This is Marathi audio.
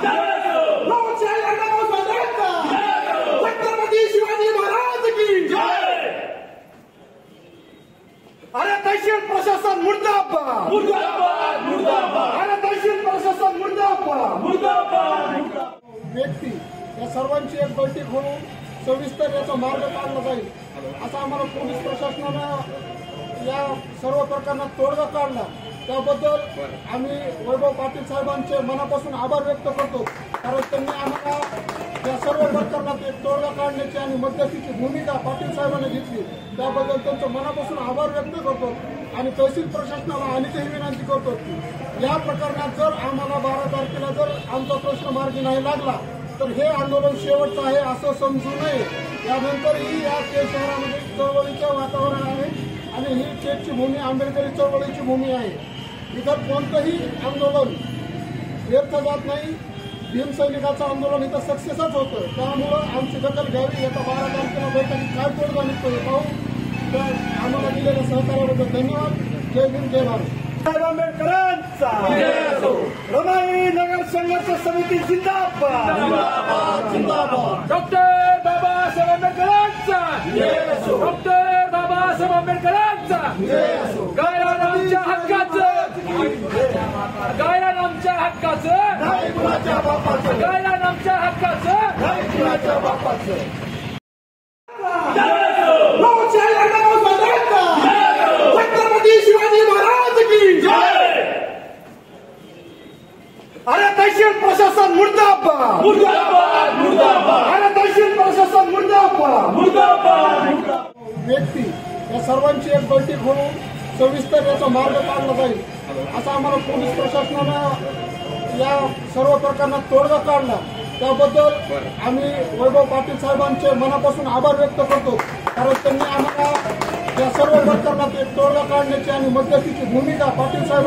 लोकशाही अण्णाभाऊ साठेंचा छत्रपती शिवाजी महाराज की अरे तहसील प्रशासन मुर्दाबाद मुर्दाबाद मुर्दाबाद अरे तहसील प्रशासन मुर्दाबाद मुर्दाबाद व्यक्ती या सर्वांची एक बैठक होऊन सविस्तर याचा मार्ग काढला जाईल असा आम्हाला पोलीस प्रशासनानं या सर्व प्रकरणात तोडगा काढला त्याबद्दल आम्ही वैभव पाटील साहेबांचे मनापासून आभार व्यक्त करतो कारण त्यांनी आम्हाला या सर्व प्रकरणात एक तोडगा काढण्याची आणि मध्यस्थीची भूमिका पाटील साहेबांनी घेतली त्याबद्दल त्यांचं मनापासून आभार व्यक्त करतो आणि तहसील प्रशासनाला आणखीही विनंती करतो की या प्रकरणात जर आम्हाला 12 तारखेला जर आमचा प्रश्न मार्गी नाही लागला तर हे आंदोलन शेवटचं आहे असं समजू नये यानंतरही या शहरामध्ये चळवळीचं वातावरण आहे आणि ही चेकची भूमी आंबेडकरी चळवळीची भूमी आहे इथं कोणतंही आंदोलन व्यर्थ जात नाही भीम सैनिकाचं आंदोलन इथं सक्सेसच होतं त्यामुळं आमची दखल घ्यावी येत्या 12 तारखेला बैठकीत काय तोडगा निघतो हे पाहू तर आम्हाला दिलेल्या सहकार्याबद्दल धन्यवाद जय भीम जय भारत साहेब आंबेडकरांचा रमाई नगर संघर्ष समिती जिंदाबाद जिंदाबाद डॉक्टर बाबासाहेब आंबेडकरांचा डॉक्टर बाबासाहेब आंबेडकरांचा गायरान आमच्या हक्काचं गायरान आमच्या हक्काचं नाही कुणाच्या बापाचं गायरान आमच्या हक्काचं नाही कुणाच्या बापाचं लोकशाही अण्णाभाऊ साठेंचा छत्रपती शिवाजी महाराज की अरे तहसील प्रशासन मुर्दाबाद मुर्दाबाद मुर्दाबाद अरे तहसील प्रशासन मुर्दाबाद मुर्दाबाद व्यक्ती या सर्वांची एक बैठक होऊन सविस्तर याचा मार्ग काढला जाईल असं आम्हाला पोलीस प्रशासनानं या सर्व प्रकरणात तोडगा काढला त्याबद्दल आम्ही वैभव पाटील साहेबांचे मनापासून आभार व्यक्त करतो कारण त्यांनी आम्हाला या सर्व प्रकरणात एक तोडगा काढण्याची आणि मध्यस्थीची भूमिका पाटील साहेबांनी